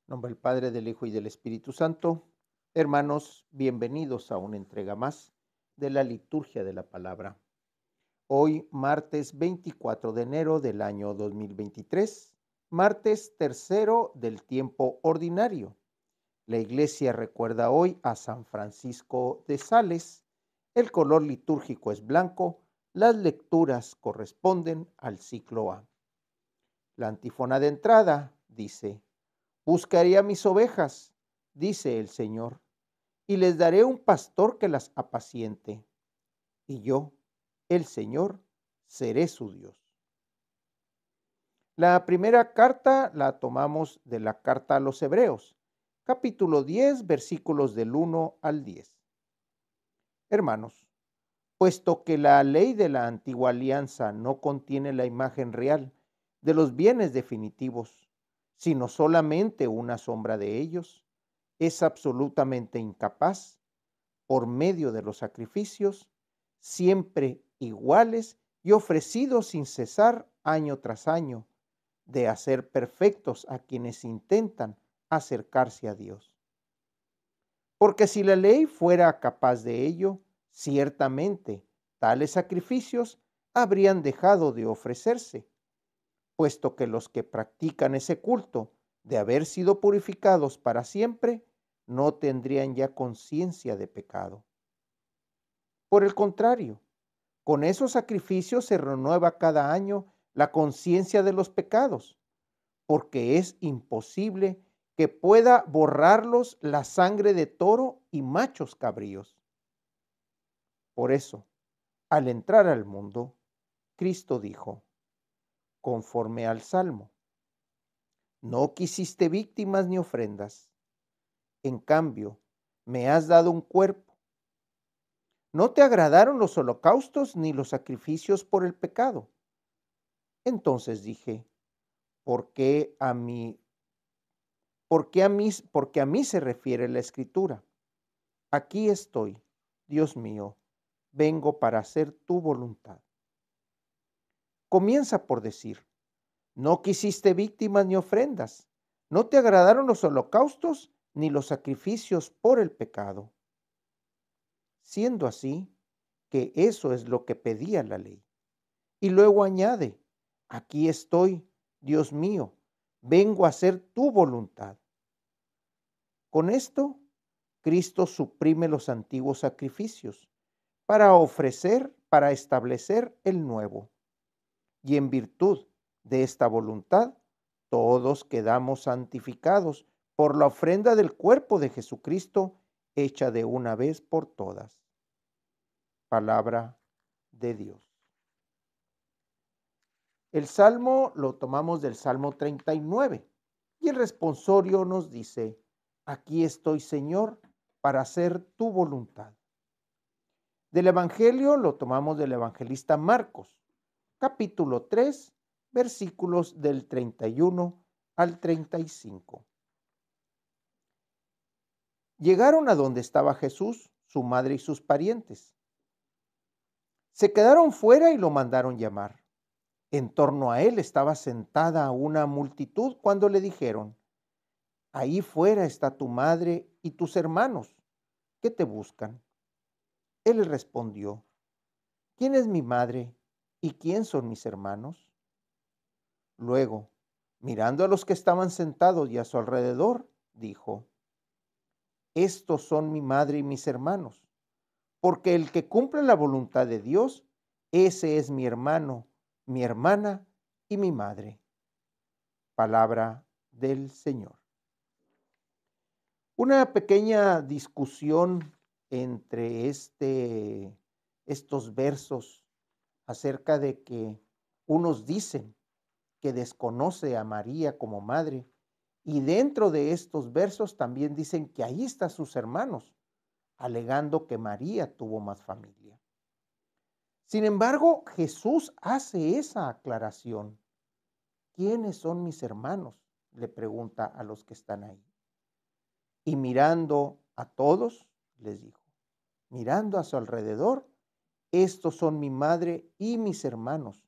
En nombre del Padre, del Hijo y del Espíritu Santo. Hermanos, bienvenidos a una entrega más de la liturgia de la palabra. Hoy, martes 24 de enero del año 2023, martes tercero del tiempo ordinario. La iglesia recuerda hoy a San Francisco de Sales. El color litúrgico es blanco. Las lecturas corresponden al ciclo A. La antífona de entrada dice: Buscaré a mis ovejas, dice el Señor, y les daré un pastor que las apaciente. Y yo, el Señor, seré su Dios. La primera carta la tomamos de la carta a los Hebreos, capítulo 10, versículos del 1 al 10. Hermanos, puesto que la ley de la antigua alianza no contiene la imagen real de los bienes definitivos, sino solamente una sombra de ellos, es absolutamente incapaz, por medio de los sacrificios, siempre iguales y ofrecidos sin cesar año tras año, de hacer perfectos a quienes intentan acercarse a Dios. Porque si la ley fuera capaz de ello, ciertamente tales sacrificios habrían dejado de ofrecerse, puesto que los que practican ese culto, de haber sido purificados para siempre, no tendrían ya conciencia de pecado. Por el contrario, con esos sacrificios se renueva cada año la conciencia de los pecados, porque es imposible que pueda borrarlos la sangre de toro y machos cabríos. Por eso, al entrar al mundo, Cristo dijo, conforme al Salmo: no quisiste víctimas ni ofrendas, en cambio, me has dado un cuerpo. No te agradaron los holocaustos ni los sacrificios por el pecado. Entonces dije, ¿por qué a mí? Porque a mí se refiere la Escritura. Aquí estoy, Dios mío, vengo para hacer tu voluntad. Comienza por decir, no quisiste víctimas ni ofrendas, no te agradaron los holocaustos ni los sacrificios por el pecado. Siendo así, que eso es lo que pedía la ley. Y luego añade, aquí estoy, Dios mío, vengo a hacer tu voluntad. Con esto, Cristo suprime los antiguos sacrificios para establecer el nuevo. Y en virtud de esta voluntad, todos quedamos santificados por la ofrenda del cuerpo de Jesucristo, hecha de una vez por todas. Palabra de Dios. El salmo lo tomamos del Salmo 39 y el responsorio nos dice, aquí estoy, Señor, para hacer tu voluntad. Del Evangelio lo tomamos del evangelista Marcos, capítulo 3, versículos del 31 al 35. Llegaron a donde estaba Jesús, su madre y sus parientes. Se quedaron fuera y lo mandaron llamar. En torno a él estaba sentada una multitud cuando le dijeron, ahí fuera está tu madre y tus hermanos, que te buscan. Él les respondió, ¿quién es mi madre y quién son mis hermanos? Luego, mirando a los que estaban sentados y a su alrededor, dijo, estos son mi madre y mis hermanos, porque el que cumple la voluntad de Dios, ese es mi hermano, mi hermana y mi madre. Palabra del Señor. Una pequeña discusión entre estos versos acerca de que unos dicen que desconoce a María como madre y dentro de estos versos también dicen que ahí están sus hermanos, alegando que María tuvo más familia. Sin embargo, Jesús hace esa aclaración. ¿Quiénes son mis hermanos?, le pregunta a los que están ahí. Y mirando a todos, les dijo, mirando a su alrededor, estos son mi madre y mis hermanos,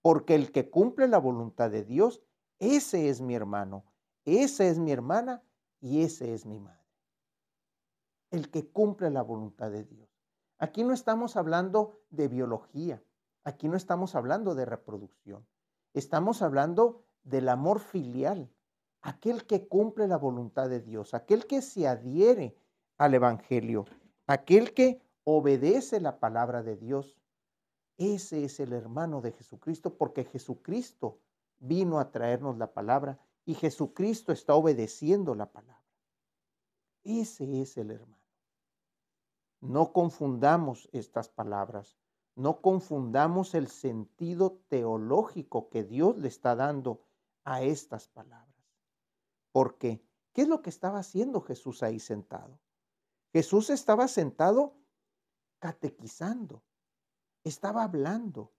porque el que cumple la voluntad de Dios, ese es mi hermano, Esa es mi hermana y ese es mi madre. El que cumple la voluntad de Dios. Aquí no estamos hablando de biología, aquí no estamos hablando de reproducción, estamos hablando del amor filial, aquel que cumple la voluntad de Dios, aquel que se adhiere al Evangelio, aquel que obedece la palabra de Dios. Ese es el hermano de Jesucristo, porque Jesucristo vino a traernos la palabra y Jesucristo está obedeciendo la palabra. Ese es el hermano. No confundamos estas palabras, no confundamos el sentido teológico que Dios le está dando a estas palabras. Porque, ¿qué es lo que estaba haciendo Jesús ahí sentado? Jesús estaba sentado catequizando, estaba hablando,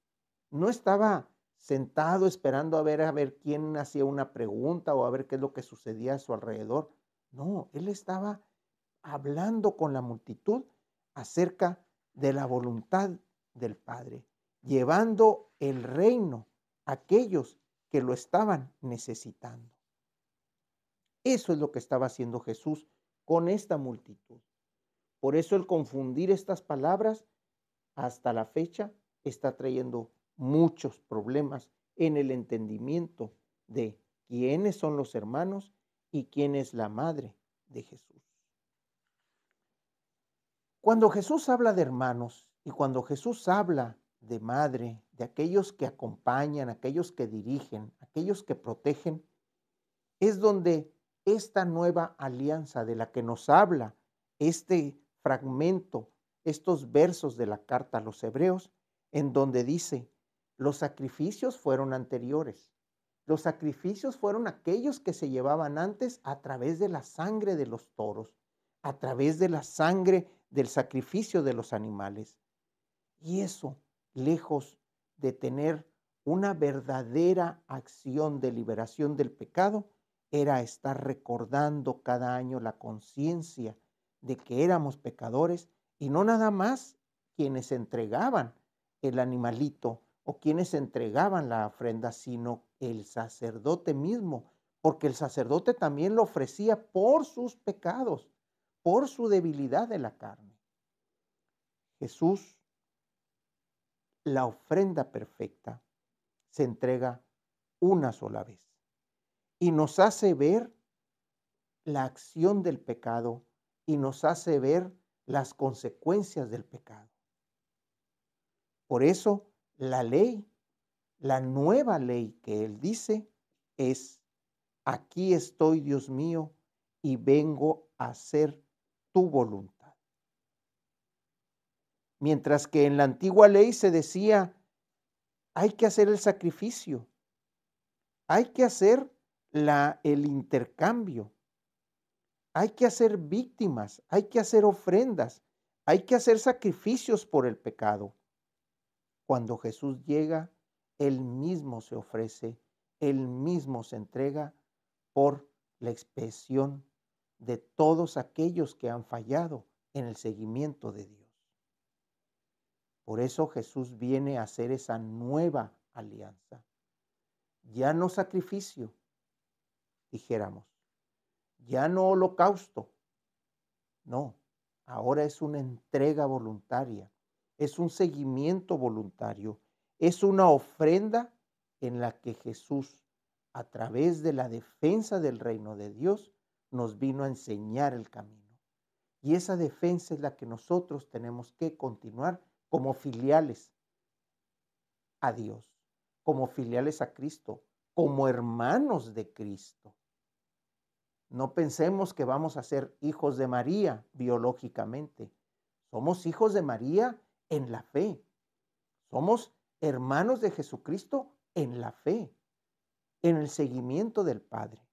no estaba sentado esperando a ver quién hacía una pregunta o a ver qué es lo que sucedía a su alrededor. No, él estaba hablando con la multitud acerca de la voluntad del Padre, llevando el reino a aquellos que lo estaban necesitando. Eso es lo que estaba haciendo Jesús con esta multitud. Por eso el confundir estas palabras hasta la fecha está trayendo muchos problemas en el entendimiento de quiénes son los hermanos y quién es la madre de Jesús. Cuando Jesús habla de hermanos y cuando Jesús habla de madre, de aquellos que acompañan, aquellos que dirigen, aquellos que protegen, es donde esta nueva alianza de la que nos habla este fragmento, estos versos de la carta a los hebreos, en donde dice, los sacrificios fueron anteriores. Los sacrificios fueron aquellos que se llevaban antes a través de la sangre de los toros, a través de la sangre del sacrificio de los animales. Y eso, lejos de tener una verdadera acción de liberación del pecado, era estar recordando cada año la conciencia de que éramos pecadores y no nada más quienes entregaban el animalito o quienes entregaban la ofrenda, sino el sacerdote mismo, porque el sacerdote también lo ofrecía por sus pecados, por su debilidad de la carne. Jesús, la ofrenda perfecta, se entrega una sola vez y nos hace ver la acción del pecado y nos hace ver las consecuencias del pecado. Por eso la ley, la nueva ley que él dice es, aquí estoy, Dios mío, y vengo a hacer tu voluntad. Mientras que en la antigua ley se decía, hay que hacer el sacrificio, hay que hacer el intercambio, hay que hacer víctimas, hay que hacer ofrendas, hay que hacer sacrificios por el pecado. Cuando Jesús llega, Él mismo se ofrece, Él mismo se entrega por la expiación de todos aquellos que han fallado en el seguimiento de Dios. Por eso Jesús viene a hacer esa nueva alianza. Ya no sacrificio, dijéramos, ya no holocausto, no, ahora es una entrega voluntaria, es un seguimiento voluntario, es una ofrenda en la que Jesús, a través de la defensa del reino de Dios, nos vino a enseñar el camino. Y esa defensa es la que nosotros tenemos que continuar como filiales a Dios, como filiales a Cristo, como hermanos de Cristo. No pensemos que vamos a ser hijos de María biológicamente. Somos hijos de María en la fe. Somos hermanos de Jesucristo en la fe, en el seguimiento del Padre.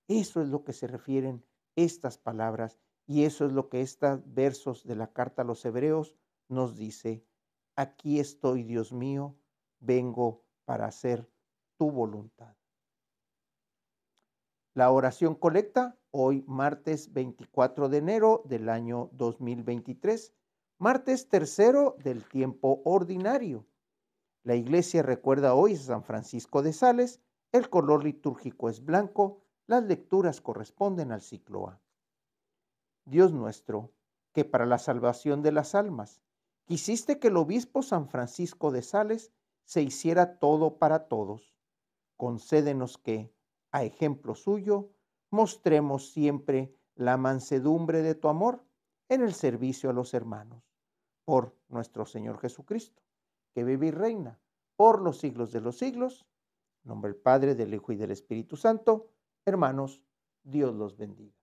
Eso es lo que se refieren estas palabras y eso es lo que estos versos de la carta a los hebreos nos dice. Aquí estoy, Dios mío, vengo para hacer tu voluntad. La oración colecta, hoy martes 24 de enero del año 2023, martes tercero del tiempo ordinario. La iglesia recuerda hoy a San Francisco de Sales, el color litúrgico es blanco, Las lecturas corresponden al ciclo A. Dios nuestro, que para la salvación de las almas quisiste que el obispo San Francisco de Sales se hiciera todo para todos, concédenos que, a ejemplo suyo, mostremos siempre la mansedumbre de tu amor en el servicio a los hermanos. Por nuestro Señor Jesucristo, que vive y reina por los siglos de los siglos. En nombre del Padre, del Hijo y del Espíritu Santo. Hermanos, Dios los bendiga.